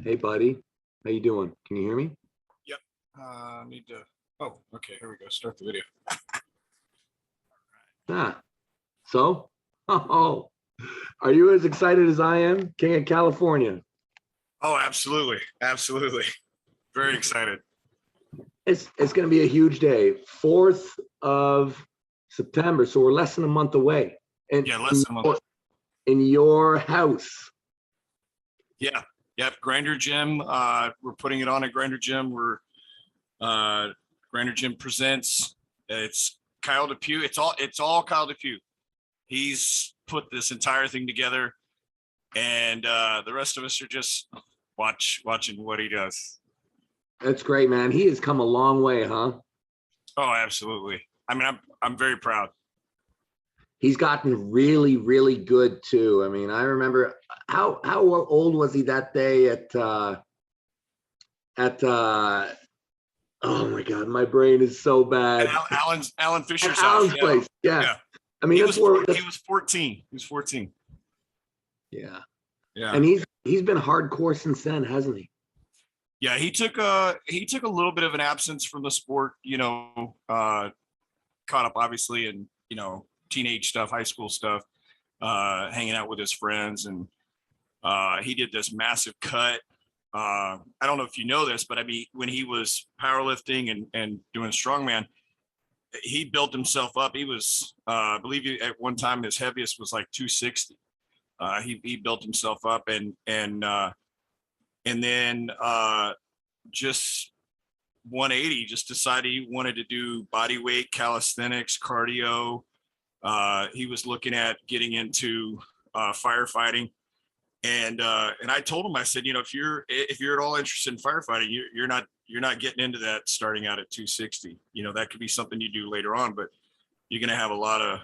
Hey, buddy. How you doing? Can you hear me? Yep. Need to. Oh, okay. Here we go. Start the video. So, oh, are you as excited as I am? King of California. Oh, absolutely, absolutely. Very excited. It's going to be a huge day. 4th of September. So we're less than a month away. And Yeah, less than a month. In your house. Yeah. Yep. Grinder Gym. We're putting it on at Grinder Gym. We're Grinder Gym presents. It's Kyle Depew. It's all Kyle Depew. He's put this entire thing together, and the rest of us are just watching what he does. That's great, man. He has come a long way, huh? Oh, absolutely. I mean, I'm very proud. He's gotten really, really good too. I mean, I remember how old was he that day at oh my God, my brain is so bad. Alan Fisher's Alan's house. place. Yeah. I mean, he was 14. He was 14. Yeah. Yeah. And he's been hardcore since then, hasn't he? Yeah, he took a little bit of an absence from the sport, caught up obviously in, teenage stuff, high school stuff, hanging out with his friends. And he did this massive cut. I don't know if you know this, but I mean, when he was powerlifting and doing strongman, he built himself up. He was, I believe at one time his heaviest was like 260. He built himself up and then just 180, just decided he wanted to do body weight, calisthenics, cardio. He was looking at getting into firefighting. And I told him, I said, if you're at all interested in firefighting, you're not getting into that starting out at 260. That could be something you do later on, but you're gonna have a lot of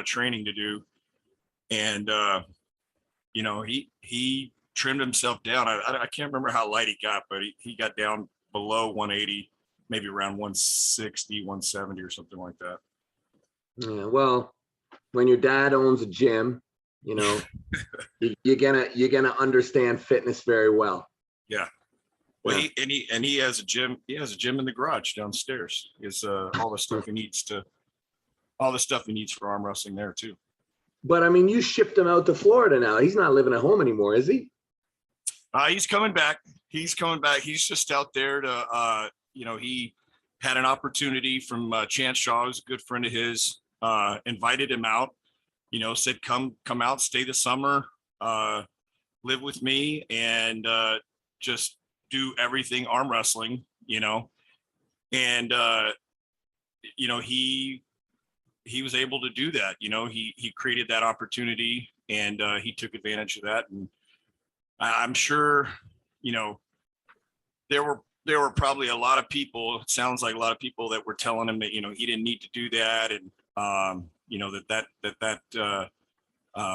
training to do. And he trimmed himself down. I can't remember how light he got, but he got down below 180, maybe around 160, 170 or something like that. Yeah, well, when your dad owns a gym, you're gonna understand fitness very well. Yeah. Well, yeah. He has a gym. He has a gym in the garage downstairs. Is all the stuff he needs for arm wrestling there too. But I mean, you shipped him out to Florida now. He's not living at home anymore, is he? He's coming back. He's just out there to, he had an opportunity from Chance Shaw, who's a good friend of his, invited him out, said, come out, stay the summer, live with me and just do everything arm wrestling, and, he was able to do that. He created that opportunity and he took advantage of that. And I'm sure, there were probably a lot of people, it sounds like a lot of people that were telling him that, he didn't need to do that. And, that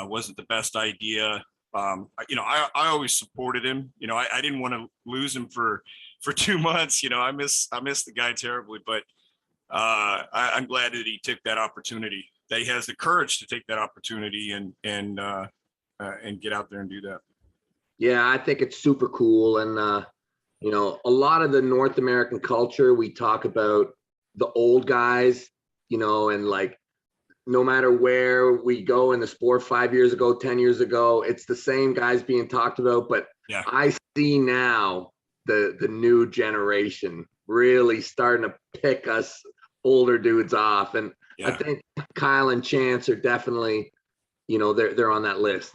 wasn't the best idea. I always supported him. I didn't want to lose him for 2 months. I miss the guy terribly, but I'm glad that he took that opportunity, that he has the courage to take that opportunity and get out there and do that. Yeah, I think it's super cool. And, a lot of the North American culture, we talk about the old guys, and like, no matter where we go in the sport 5 years ago, 10 years ago, it's the same guys being talked about. But yeah. I see now the new generation really starting to pick us older dudes off. And yeah. I think Kyle and Chance are definitely, they're on that list.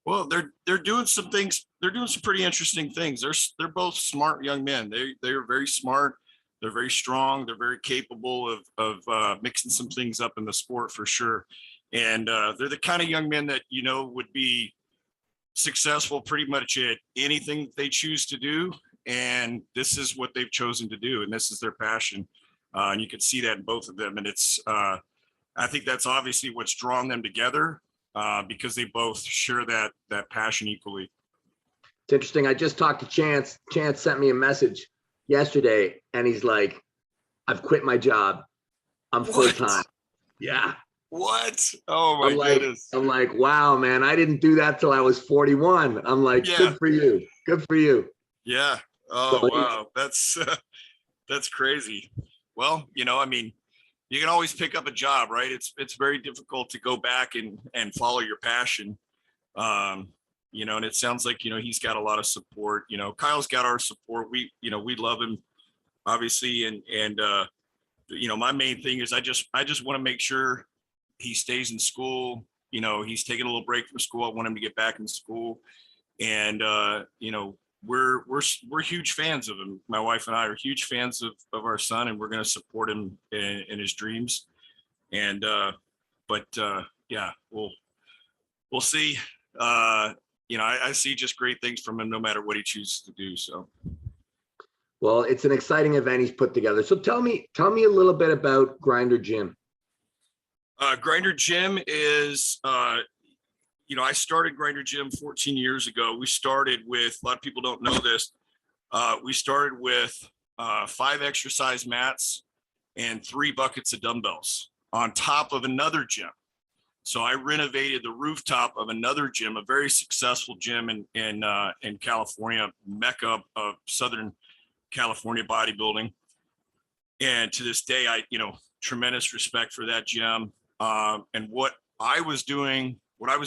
Well, they're doing some things. They're doing some pretty interesting things. They're both smart young men. They're very smart. They're very strong. They're very capable of mixing some things up in the sport for sure. And they're the kind of young men that, would be successful pretty much at anything they choose to do. And this is what they've chosen to do. And this is their passion. And you can see that in both of them. And it's, I think that's obviously what's drawn them together because they both share that passion equally. It's interesting. I just talked to Chance. Chance sent me a message yesterday and he's like, I've quit my job. I'm full-time. Yeah. What? Oh my goodness. I'm like, wow, man, I didn't do that till I was 41. I'm like, good for you. Good for you. Yeah. Oh, So, wow. That's crazy. Well, I mean, you can always pick up a job, right? It's very difficult to go back and follow your passion. Um, and it sounds like, he's got a lot of support. Kyle's got our support. We love him, obviously. And my main thing is I just want to make sure he stays in school. He's taking a little break from school. I want him to get back in school. And we're huge fans of him. My wife and I are huge fans of our son, and we're going to support him in his dreams. And yeah, we'll see. I see just great things from him no matter what he chooses to do. So. Well, it's an exciting event he's put together. So tell me a little bit about Grinder Gym. Grinder Gym is, I started Grinder Gym 14 years ago. We started with, a lot of people don't know this. We started with 5 exercise mats and 3 buckets of dumbbells on top of another gym. So I renovated the rooftop of another gym, a very successful gym in California, mecca of Southern California bodybuilding. And to this day, tremendous respect for that gym. And what I was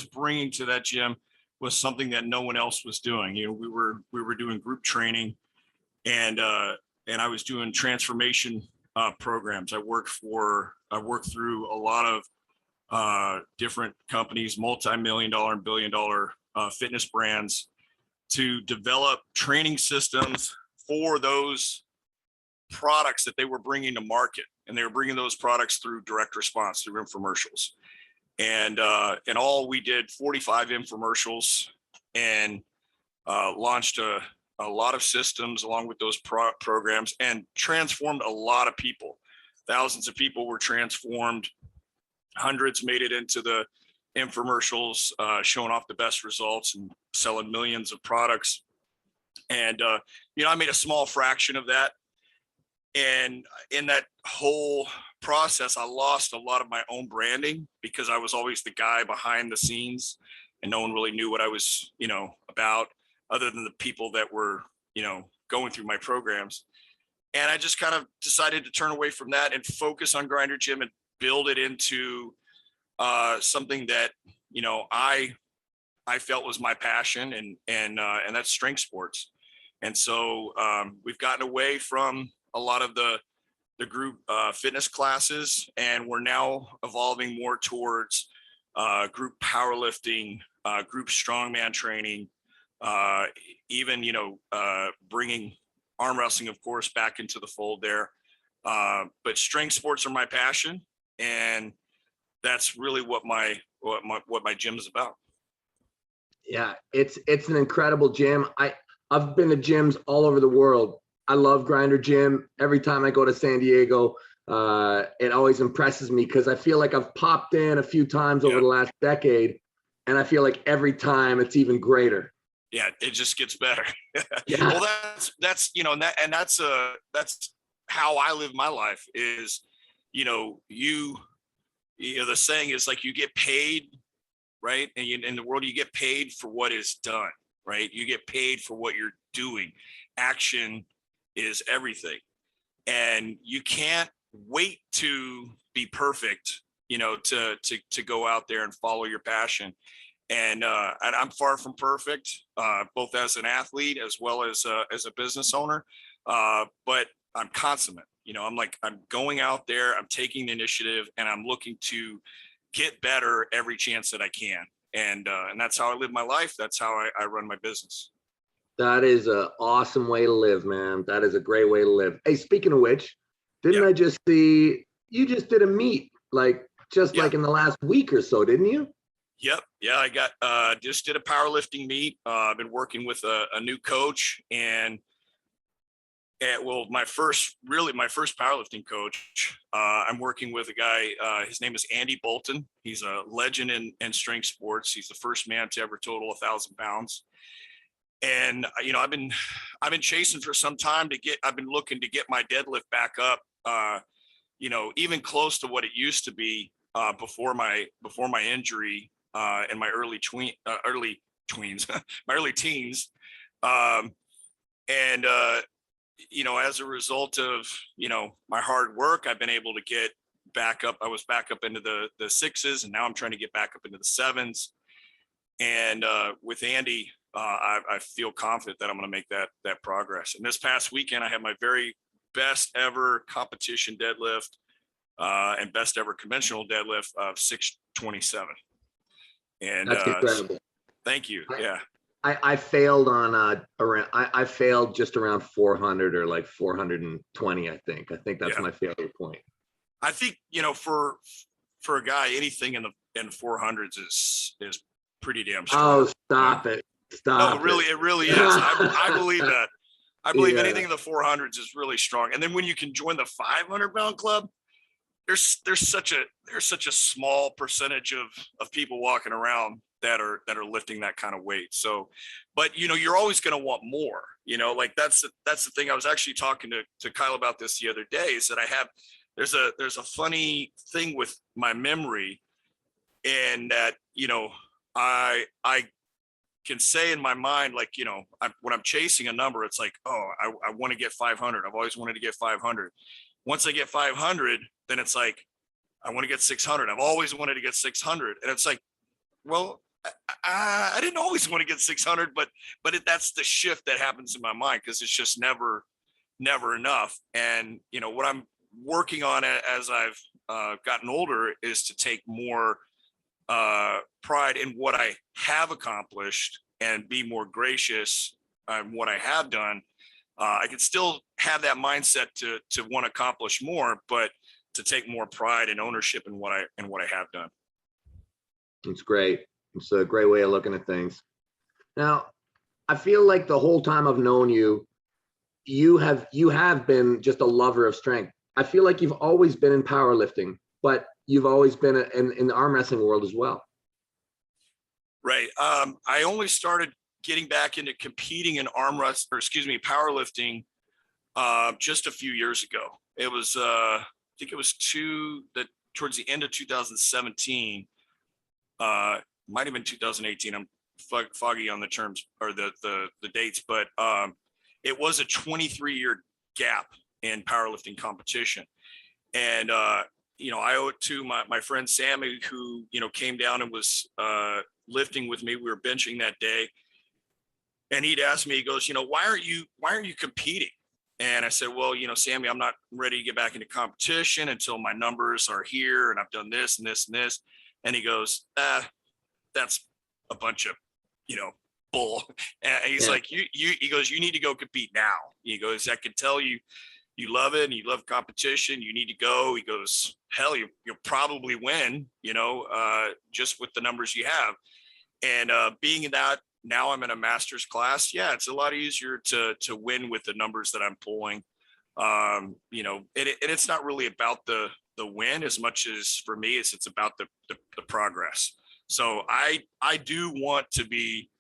bringing to that gym was something that no one else was doing. We were doing group training, and I was doing transformation programs. I worked through a lot of different companies, multi-million-dollar and billion-dollar fitness brands, to develop training systems for those products that they were bringing to market. And they were bringing those products through direct response, through infomercials. And all, we did 45 infomercials and launched a lot of systems along with those programs, and transformed a lot of people. Thousands of people were transformed. Hundreds made it into the infomercials, showing off the best results and selling millions of products. And, I made a small fraction of that. And in that whole process, I lost a lot of my own branding because I was always the guy behind the scenes, and no one really knew what I was, about, other than the people that were, going through my programs. And I just kind of decided to turn away from that and focus on Grinder Gym and build it into something that, I felt was my passion, and that's strength sports. And so we've gotten away from a lot of the group fitness classes, and we're now evolving more towards group powerlifting, group strongman training, even, bringing arm wrestling, of course, back into the fold there. But strength sports are my passion, and that's really what my gym is about. Yeah, it's an incredible gym. I've been to gyms all over the world. I love Grinder Gym. Every time I go to San Diego, it always impresses me because I feel like I've popped in a few times over the last decade, and I feel like every time it's even greater. Yeah, it just gets better. Yeah. Well, that's that's how I live my life is, the saying is like, you get paid, right? And in the world, you get paid for what is done, right? You get paid for what you're doing. Action is everything. And you can't wait to be perfect, to go out there and follow your passion. And I'm far from perfect, both as an athlete as well as a business owner. But I'm consummate. I'm going out there, I'm taking the initiative, and I'm looking to get better every chance that I can. And that's how I live my life. That's how I run my business. That is an awesome way to live, man. That is a great way to live. Hey, speaking of which, didn't I just see you just did a meet like in the last week or so, didn't you? Yep. Yeah, I got just did a powerlifting meet. I've been working with a new coach, and my first powerlifting coach. I'm working with a guy. His name is Andy Bolton. He's a legend in strength sports. He's the first man to ever total 1,000 pounds. And I've been chasing for some time I've been looking to get my deadlift back up, even close to what it used to be before my injury in my early teens. And as a result of, my hard work, I've been able to get back up. I was back up into the sixes, and now I'm trying to get back up into the sevens. And with Andy, I feel confident that I'm going to make that progress. And this past weekend, I had my very best ever competition deadlift and best ever conventional deadlift of 627. And That's incredible. Thank you. Yeah. I failed on around. I failed just around 400 or like 420. I think that's my failure point. I think for a guy, anything in the 400s is pretty damn strong. Oh, stop it! Stop. No, really, it really is. I believe that. I believe anything in the 400s is really strong. And then when you can join the 500-pound club, there's such a small percentage of people walking around that are lifting that kind of weight. So, but you're always going to want more. Like that's the thing. I was actually talking to Kyle about this the other day. Is that there's a funny thing with my memory, and that I can say in my mind, like, when I'm chasing a number, it's like, oh, I want to get 500. I've always wanted to get 500. Once I get 500, then it's like, I want to get 600. I've always wanted to get 600. And it's like, well, I didn't always want to get 600, but that's the shift that happens in my mind, because it's just never enough. And, what I'm working on as I've gotten older is to take more pride in what I have accomplished and be more gracious on what I have done. I can still have that mindset to want to accomplish more, but to take more pride and ownership in what I have done. It's great. It's a great way of looking at things. Now, I feel like the whole time I've known you, you have been just a lover of strength. I feel like you've always been in powerlifting, but you've always been in the arm wrestling world as well. Right. I only started getting back into competing in powerlifting just a few years ago. It was I think it was towards the end of 2017. Might have been 2018. I'm foggy on the terms or the dates, but it was a 23-year gap in powerlifting competition. And I owe it to my friend Sammy, who came down and was lifting with me. We were benching that day, and he'd asked me, he goes, why aren't you competing? And I said, well, Sammy, I'm not ready to get back into competition until my numbers are here and I've done this and this and this. And he goes, that's a bunch of bull. And he's like, he goes, you need to go compete now. He goes, I can tell you love it and you love competition. You need to go. He goes, hell, you'll probably win, just with the numbers you have. And being in that, now I'm in a master's class. Yeah, it's a lot easier to win with the numbers that I'm pulling. And it's not really about the win as much as for me, it's about the progress. So I do want to be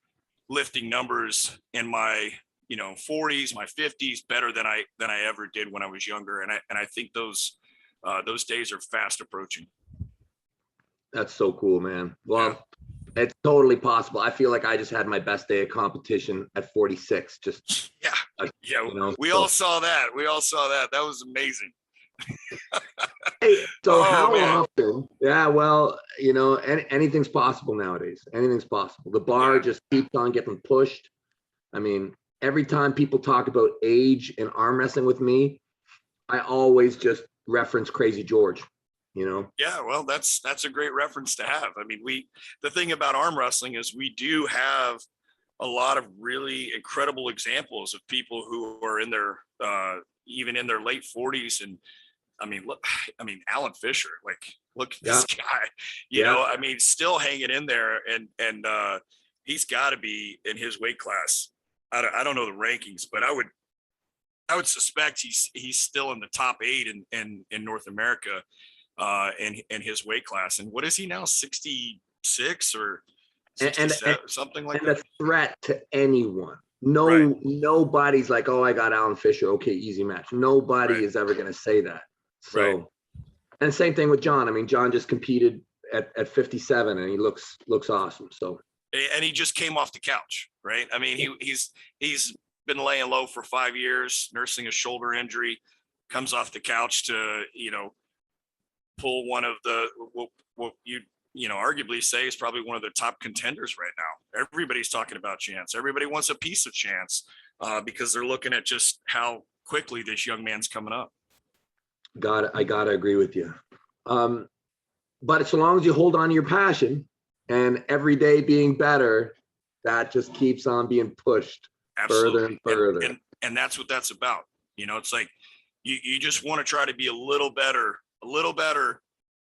lifting numbers in my 40s, my 50s better than I ever did when I was younger. And I think those days are fast approaching. That's so cool, man. Well, it's totally possible. I feel like I just had my best day of competition at 46. Just we all saw that. That was amazing. Hey, so often? Yeah, well, anything's possible nowadays. Anything's possible. The bar just keeps on getting pushed. I mean, every time people talk about age and arm wrestling with me, I always just reference Crazy George. Yeah, well, that's a great reference to have. I mean, the thing about arm wrestling is we do have a lot of really incredible examples of people who are in their even in their late 40s. And Alan Fisher, look at this guy, still hanging in there, and he's got to be in his weight class. I don't know the rankings, but I would suspect he's still in the top 8 in North America in his weight class. And what is he now, 66 or 67, something like that? And a threat to anyone. Nobody's like, oh, I got Alan Fisher, okay, easy match. Nobody is ever going to say that. So and same thing with John. I mean, John just competed at 57 and he looks awesome. So and he just came off the couch, right? I mean, he's been laying low for 5 years, nursing a shoulder injury, comes off the couch to, pull one of the, what you arguably say is probably one of the top contenders right now. Everybody's talking about Chance. Everybody wants a piece of Chance because they're looking at just how quickly this young man's coming up. I gotta agree with you. But so long as you hold on to your passion and every day being better, that just keeps on being pushed further and further. And that's what that's about. It's like you just want to try to be a little better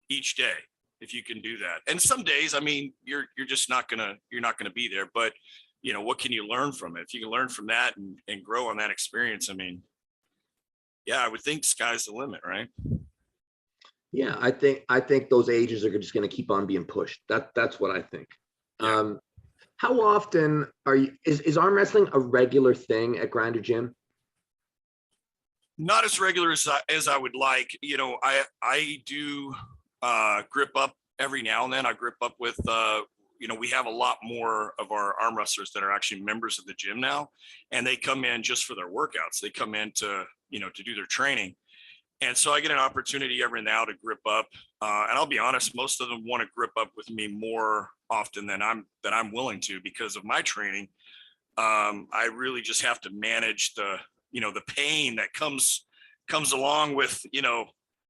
each day if you can do that. And some days, I mean, you're not gonna be there, but what can you learn from it? If you can learn from that and grow on that experience, I mean, yeah, I would think sky's the limit, right? Yeah, I think those ages are just going to keep on being pushed. That's what I think. Yeah. How often is arm wrestling a regular thing at Grinder Gym? Not as regular as I would like. I do grip up every now and then. I grip up with we have a lot more of our arm wrestlers that are actually members of the gym now, and they come in just for their workouts. They come in to do their training. And so I get an opportunity every now to grip up. And I'll be honest, most of them want to grip up with me more often than I'm willing to because of my training. I really just have to manage the pain that comes along with,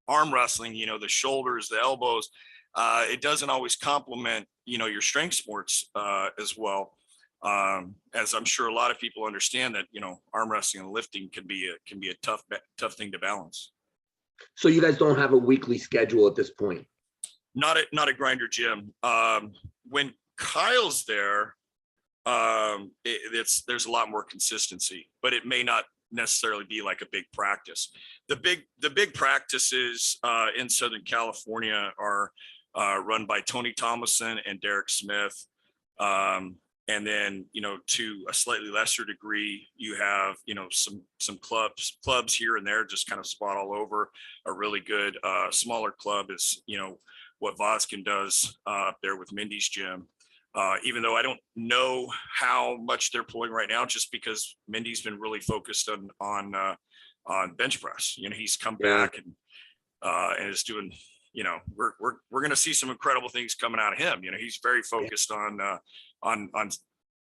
arm wrestling, the shoulders, the elbows. It doesn't always complement, your strength sports as well. As I'm sure a lot of people understand that, arm wrestling and lifting can be a tough thing to balance. So you guys don't have a weekly schedule at this point? Not at Grinder Gym. When Kyle's there, there's a lot more consistency, but it may not necessarily be like a big practice. The big practices in Southern California are run by Tony Thomason and Derek Smith. And then, to a slightly lesser degree, you have, some clubs here and there, just kind of spot all over. A really good smaller club is, what Voskin does up there with Mindy's gym. Even though I don't know how much they're pulling right now, just because Mindy's been really focused on bench press. He's come back and is doing, we're going to see some incredible things coming out of him. He's very focused on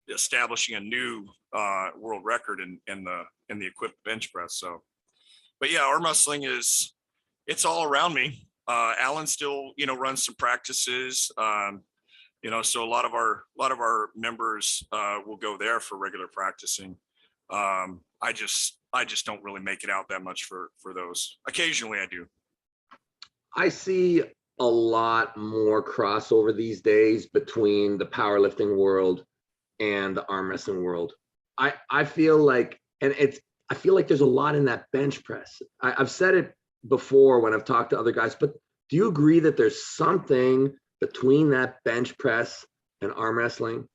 establishing a new world record in the equipped bench press. So, but yeah, arm wrestling it's all around me. Alan still, runs some practices. So a lot of our members will go there for regular practicing. I just don't really make it out that much for those. Occasionally I do. I see a lot more crossover these days between the powerlifting world and the arm wrestling world. I feel like, I feel like there's a lot in that bench press. I've said it before when I've talked to other guys, but do you agree that there's something between that bench press and arm wrestling?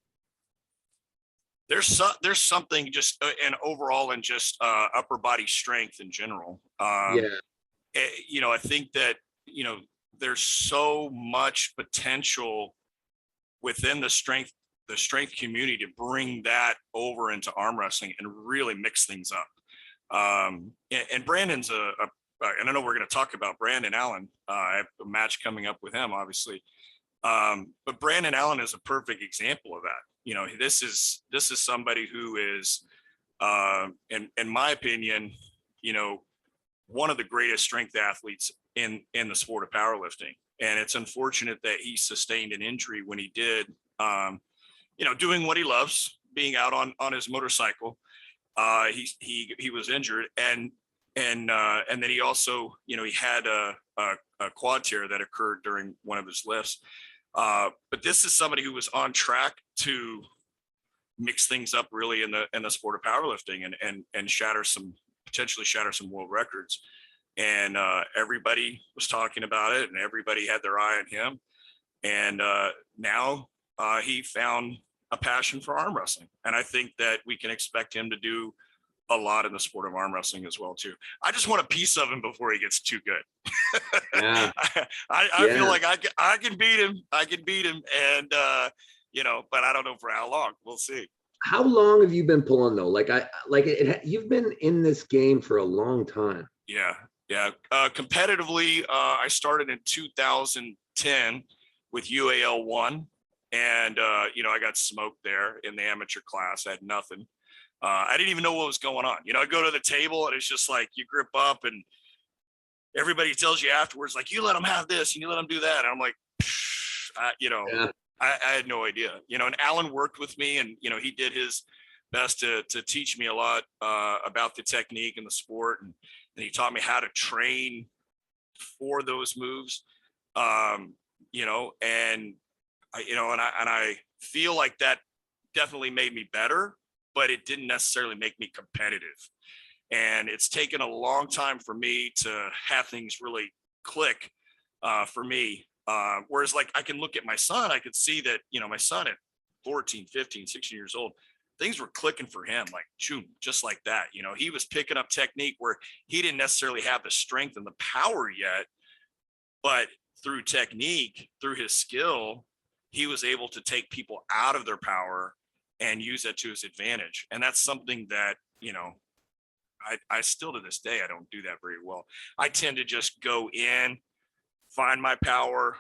There's something just and overall and just upper body strength in general. I think that, there's so much potential within the strength community to bring that over into arm wrestling and really mix things up. And Brandon's and I know we're going to talk about Brandon Allen. I have a match coming up with him, obviously. But Brandon Allen is a perfect example of that. This is somebody who is, in my opinion, one of the greatest strength athletes in the sport of powerlifting. And it's unfortunate that he sustained an injury when he did, doing what he loves, being out on his motorcycle. He was injured and then he also, he had a quad tear that occurred during one of his lifts. But this is somebody who was on track to mix things up really in the sport of powerlifting and potentially shatter some world records. And everybody was talking about it and everybody had their eye on him. And now he found a passion for arm wrestling. And I think that we can expect him to do a lot in the sport of arm wrestling as well too. I just want a piece of him before he gets too good. Yeah. I feel like I can beat him. And but I don't know for how long. We'll see. How long have you been pulling though? You've been in this game for a long time. Yeah. Yeah. Competitively, I started in 2010 with UAL 1. And, I got smoked there in the amateur class. I had nothing. I didn't even know what was going on. I go to the table and it's just like you grip up and everybody tells you afterwards, like, you let them have this and you let them do that. And I'm like, Yeah. I had no idea, and Alan worked with me and, he did his best to teach me a lot about the technique and the sport. And he taught me how to train for those moves, and I feel like that definitely made me better, but it didn't necessarily make me competitive. And it's taken a long time for me to have things really click for me. Whereas like I can look at my son, I could see that, my son at 14, 15, 16 years old, things were clicking for him, like just like that. He was picking up technique where he didn't necessarily have the strength and the power yet, but through technique, through his skill, he was able to take people out of their power and use that to his advantage. And that's something that, I still to this day, I don't do that very well. I tend to just go in, find my power,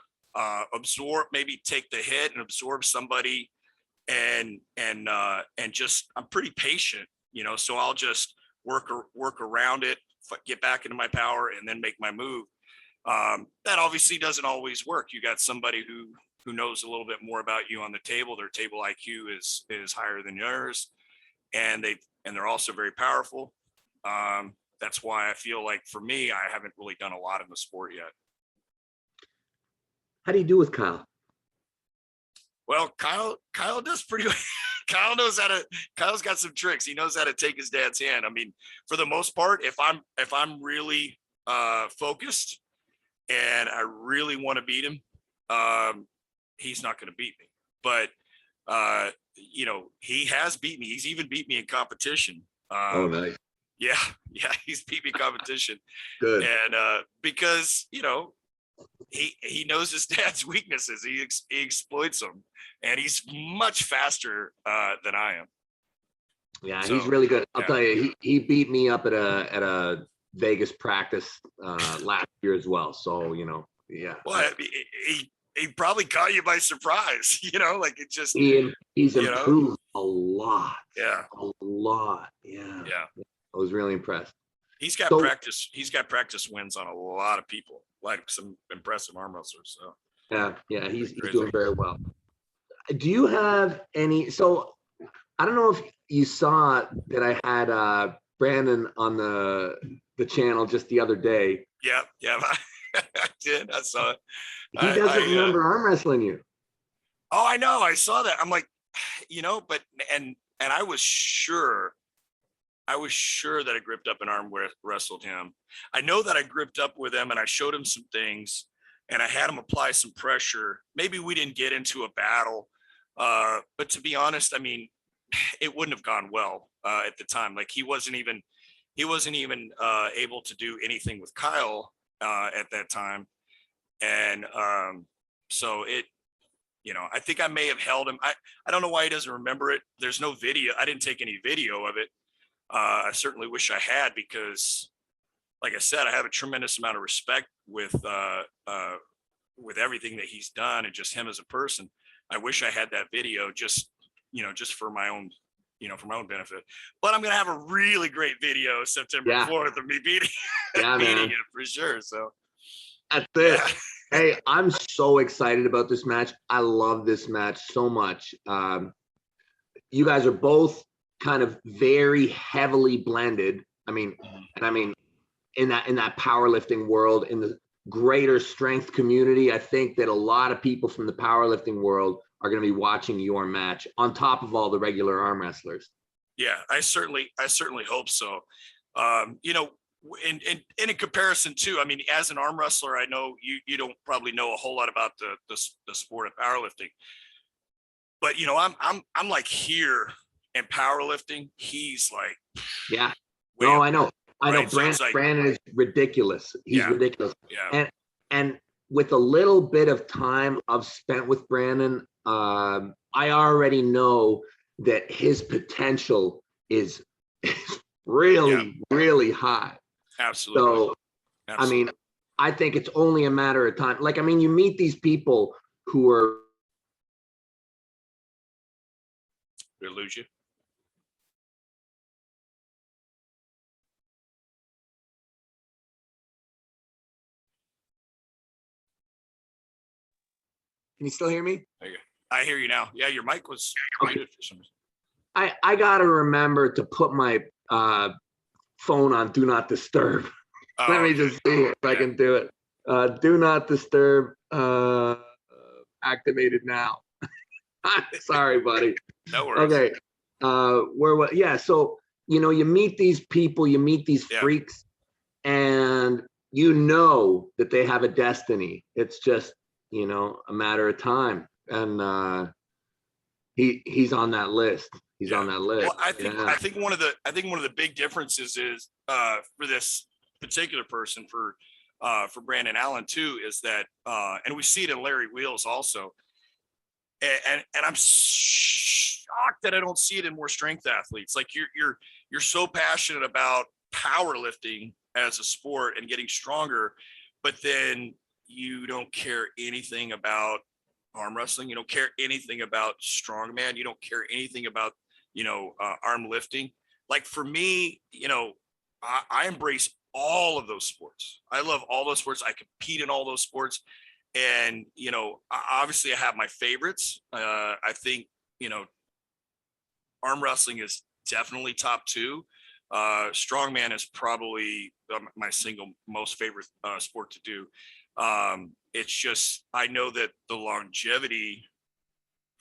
absorb, maybe take the hit and absorb somebody and just, I'm pretty patient, so I'll just work around it, get back into my power and then make my move. That obviously doesn't always work. You got somebody who knows a little bit more about you on the table. Their table IQ is higher than yours, and they're also very powerful. That's why I feel like for me, I haven't really done a lot in the sport yet. How do you do with Kyle? Well, Kyle does pretty well. Kyle's got some tricks. He knows how to take his dad's hand. I mean, for the most part, if I'm really focused and I really want to beat him, he's not going to beat me. But he has beat me. He's even beat me in competition. Oh, nice. Yeah, he's beat me in competition. Good. And because he knows his dad's weaknesses. He exploits them, and he's much faster than I am. Yeah, so, he's really good. I'll tell you, he beat me up at a Vegas practice last year as well. So yeah. Well, he probably caught you by surprise. Like it just he's improved a lot. Yeah, a lot. Yeah. Yeah. I was really impressed. He's got practice. He's got practice wins on a lot of people, like some impressive arm wrestlers. So yeah, he's doing very well. Do you have any? So I don't know if you saw that I had Brandon on the channel just the other day. Yeah, I did. I saw it. He doesn't remember arm wrestling you. Oh, I know. I saw that. I'm like, but I was sure that I gripped up and arm wrestled him. I know that I gripped up with him and I showed him some things and I had him apply some pressure. Maybe we didn't get into a battle, but to be honest, I mean, it wouldn't have gone well at the time. Like he wasn't even able to do anything with Kyle at that time. And so it, I think I may have held him. I don't know why he doesn't remember it. There's no video. I didn't take any video of it. I certainly wish I had, because like I said, I have a tremendous amount of respect with everything that he's done and just him as a person. I wish I had that video just for my own, for my own benefit. But I'm going to have a really great video September 4th of me beating him for sure. So that's it. Yeah. Hey, I'm so excited about this match. I love this match so much. You guys are both kind of very heavily blended. I mean, in that powerlifting world, in the greater strength community, I think that a lot of people from the powerlifting world are going to be watching your match on top of all the regular arm wrestlers. Yeah, I certainly hope so. In comparison to, I mean, as an arm wrestler, I know you don't probably know a whole lot about the sport of powerlifting, but I'm like here in powerlifting. He's like, yeah, no, I know. Right? Brandon is ridiculous. He's ridiculous. Yeah. And with a little bit of time I've spent with Brandon, I already know that his potential is really, really high. Absolutely. So, I Absolutely. mean, I think it's only a matter of time. Like, I mean, you meet these people who are. Did I lose you? Can you still hear me? There you go. I hear you now. Yeah, your mic was muted for some reason. I gotta remember to put my phone on do not disturb. Let me just see if I can do it. Do not disturb activated now. Sorry, buddy. No worries. Okay. Yeah. So, you meet these people, you meet these freaks, and you know that they have a destiny. It's just, a matter of time. And he's on that list. He's on that list. Well, I think one of the big differences is for this particular person, for Brandon Allen too, is that and we see it in Larry Wheels also. And I'm shocked that I don't see it in more strength athletes. Like you're so passionate about powerlifting as a sport and getting stronger, but then you don't care anything about arm wrestling. You don't care anything about strongman. You don't care anything about arm lifting. Like for me, I embrace all of those sports. I love all those sports. I compete in all those sports. And, obviously I have my favorites. I think, arm wrestling is definitely top two. Strongman is probably my single most favorite sport to do. It's just, I know that the longevity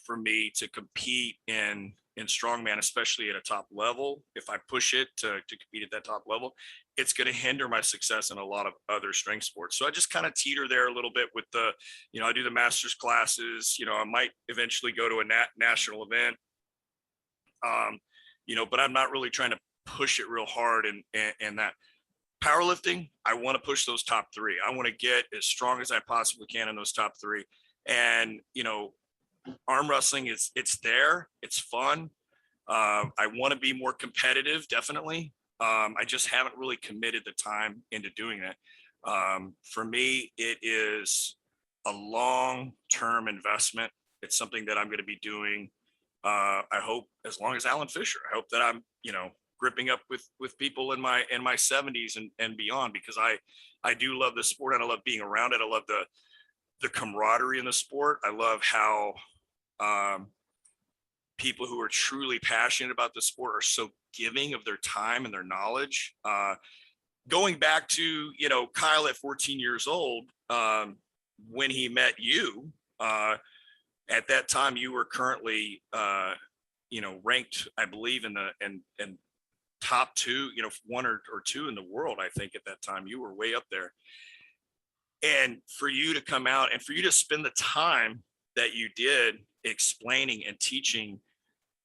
for me to compete in strongman, especially at a top level, if I push it to compete at that top level, it's going to hinder my success in a lot of other strength sports. So I just kind of teeter there a little bit with the, I do the master's classes, I might eventually go to a national event, but I'm not really trying to push it real hard. And that powerlifting, I want to push those top three. I want to get as strong as I possibly can in those top three. And, arm wrestling it's there. It's fun. I want to be more competitive, definitely. I just haven't really committed the time into doing that. For me, it is a long-term investment. It's something that I'm going to be doing. I hope as long as Alan Fisher. I hope that I'm, gripping up with people in my 70s and beyond, because I do love the sport and I love being around it. I love the camaraderie in the sport. I love how people who are truly passionate about the sport are so giving of their time and their knowledge. Going back to, Kyle at 14 years old, when he met you, at that time you were currently, ranked, I believe in top two, one or two in the world. I think at that time you were way up there. And for you to come out and for you to spend the time that you did explaining and teaching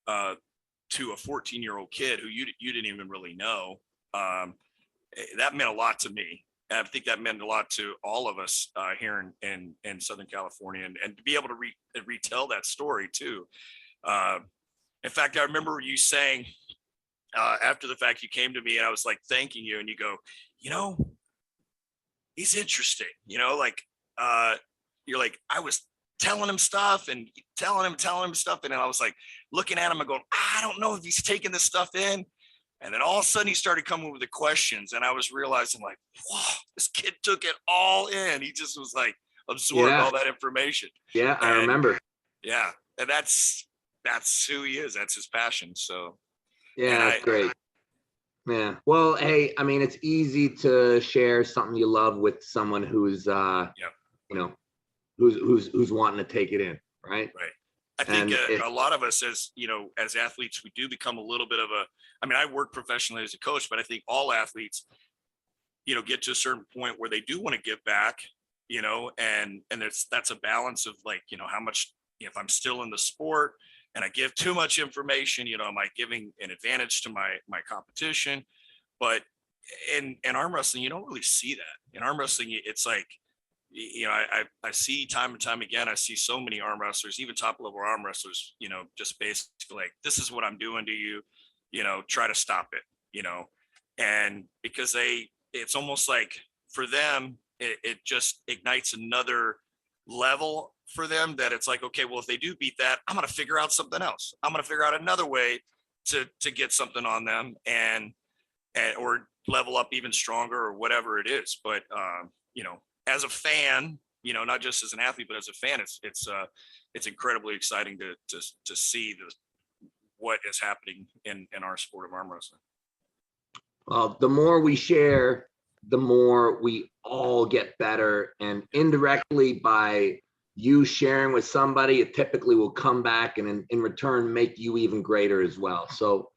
to a 14-year-old kid who you didn't even really know, that meant a lot to me. And I think that meant a lot to all of us here in Southern California, and to be able to retell that story too. In fact, I remember you saying after the fact, you came to me and I was like thanking you, and you go, he's interesting, like you're like, I was telling him stuff and telling him stuff. And then I was like looking at him and going, I don't know if he's taking this stuff in. And then all of a sudden he started coming with the questions, and I was realizing like, whoa, this kid took it all in. He just was like absorbed all that information. Yeah, I remember. Yeah. And that's who he is. That's his passion. So yeah, that's great. Yeah. Well, hey, I mean, it's easy to share something you love with someone who's who's wanting to take it in, right? Right. I think a lot of us as athletes, we do become a little bit of I work professionally as a coach, but I think all athletes, get to a certain point where they do want to give back, and that's a balance of like, how much, if I'm still in the sport and I give too much information, am I giving an advantage to my competition? But in arm wrestling, you don't really see that. In arm wrestling, it's like, I see time and time again, I see so many arm wrestlers, even top level arm wrestlers, just basically like, this is what I'm doing to you, try to stop it, and because it's almost like for them, it just ignites another level for them, that it's like, okay, well, if they do beat that, I'm going to figure out something else. I'm going to figure out another way to get something on them or level up even stronger or whatever it is. But, as a fan, not just as an athlete, but as a fan, it's incredibly exciting to see what is happening in our sport of arm wrestling. Well, the more we share, the more we all get better, and indirectly by you sharing with somebody, it typically will come back and in return make you even greater as well. So,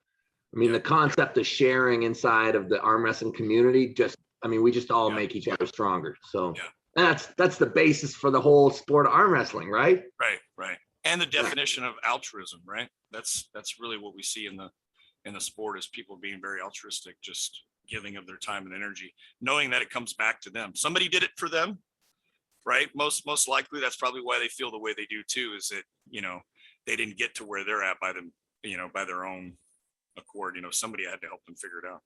I mean, the concept of sharing inside of the arm wrestling community, we just all make each other stronger. So that's the basis for the whole sport of arm wrestling, right? Right. And the definition of altruism, right? That's really what we see in the sport, is people being very altruistic, just giving of their time and energy, knowing that it comes back to them. Somebody did it for them, right? Most likely that's probably why they feel the way they do too, is that, they didn't get to where they're at by them, by their own accord. Somebody had to help them figure it out.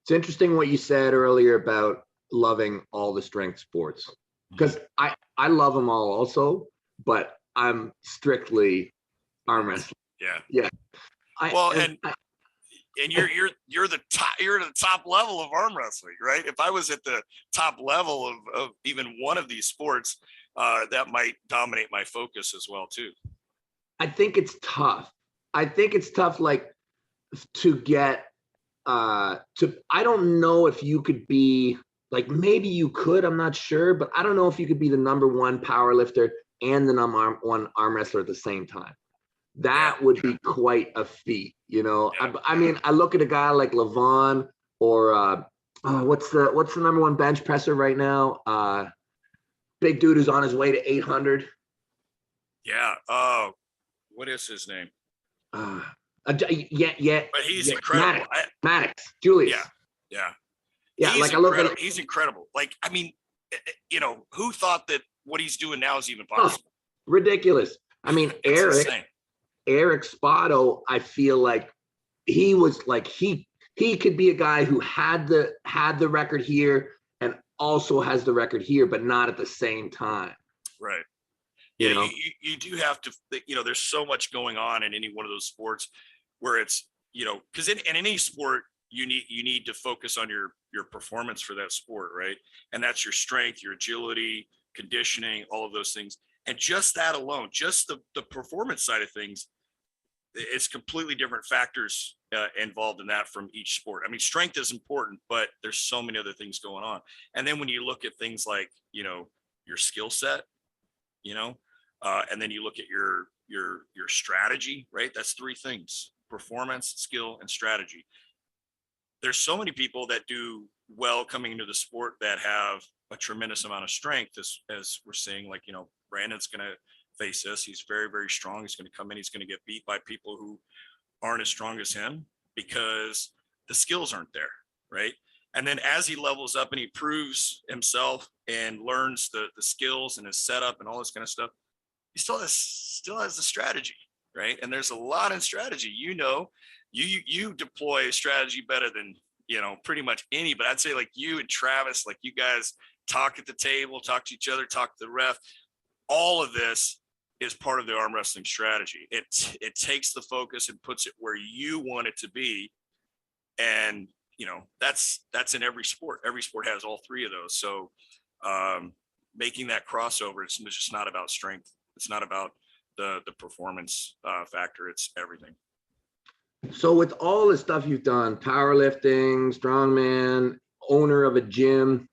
It's interesting what you said earlier about loving all the strength sports, because I love them all also, but I'm strictly arm wrestling. Yeah. And you're the top level of arm wrestling, right? If I was at the top level of even one of these sports, that might dominate my focus as well too. I think it's tough. Like to get I don't know if you could be like, maybe you could, I'm not sure, but I don't know if you could be the number one power lifter and the number one arm wrestler at the same time. That would be quite a feat, I look at a guy like Levon or what's the number one bench presser right now? Big dude who's on his way to 800. What is his name? But he's incredible. Maddox, Julius. Yeah. Like I look at he's incredible. Like, I mean, who thought that what he's doing now is even possible? Ridiculous. I mean, Eric Spotto, I feel like he was like, he could be a guy who had the record here and also has the record here, but not at the same time. Right. Yeah, you do have to, there's so much going on in any one of those sports where it's, because in any sport, you need to focus on your performance for that sport, right? And that's your strength, your agility, conditioning, all of those things. And just that alone, just the performance side of things, it's completely different factors involved in that from each sport. I mean, strength is important, but there's so many other things going on. And then when you look at things like, your skill set, and then you look at your strategy, right? That's three things: performance, skill, and strategy. There's so many people that do well coming into the sport that have a tremendous amount of strength, as we're seeing, like, Brandon's going to face this. He's very, very strong. He's going to come in. He's going to get beat by people who aren't as strong as him because the skills aren't there, right? And then as he levels up and he proves himself and learns the skills and his setup and all this kind of stuff, he still has the strategy, right? And there's a lot in strategy. You deploy strategy better than pretty much anybody. I'd say like you and Travis, like you guys talk at the table, talk to each other, talk to the ref. All of this is part of the arm wrestling strategy. It takes the focus and puts it where you want it to be, and that's in every sport. Every sport has all three of those. So making that crossover, it's just not about strength. It's not about the performance factor. It's everything. So with all the stuff you've done, powerlifting, strongman, owner of a gym,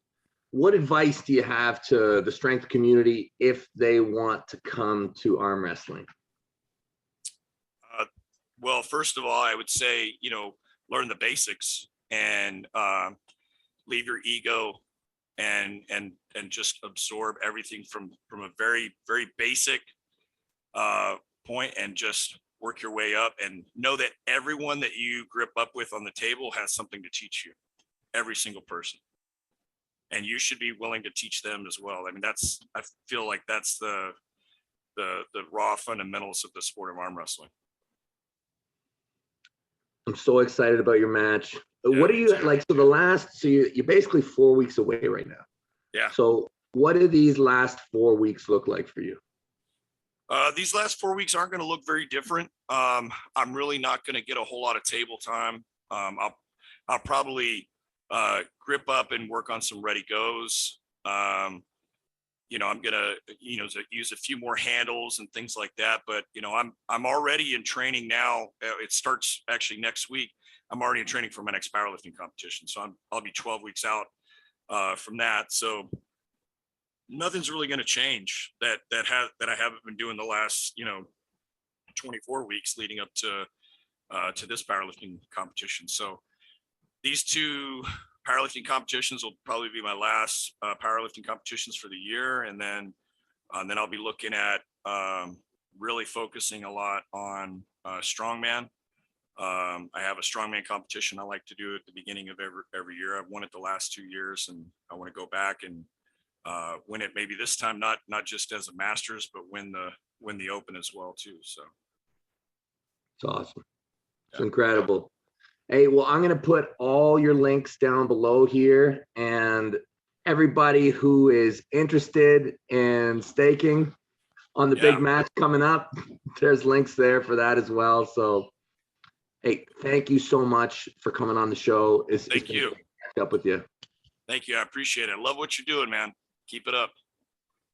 what advice do you have to the strength community if they want to come to arm wrestling? Well, first of all, I would say, learn the basics and leave your ego and just absorb everything from a very, very basic point and just work your way up, and know that everyone that you grip up with on the table has something to teach you. Every single person. and you should be willing to teach them as well. I mean, I feel like that's the raw fundamentals of the sport of arm wrestling. I'm so excited about your match. Yeah, What are me you too. like? So you're basically 4 weeks away right now. Yeah. So what do these last 4 weeks look like for you? These last 4 weeks aren't going to look very different. I'm really not going to get a whole lot of table time. I'll probably grip up and work on some ready goes. I'm gonna use a few more handles and things like that. But I'm already in training now. It starts actually next week. I'm already in training for my next powerlifting competition, so I'll be 12 weeks out from that. So nothing's really going to change that I haven't been doing the last 24 weeks leading up to this powerlifting competition. So these two powerlifting competitions will probably be my last powerlifting competitions for the year, and then I'll be looking at really focusing a lot on strongman. I have a strongman competition I like to do at the beginning of every year. I've won it the last 2 years, and I want to go back and win it maybe this time, not just as a masters, but win the open as well too. So It's awesome. It's incredible. Hey, well, I'm going to put all your links down below here, and everybody who is interested in staking on the big match coming up, there's links there for that as well. So, hey, thank you so much for coming on the show. Thank you. Catch up with you. Thank you. I appreciate it. I love what you're doing, man. Keep it up.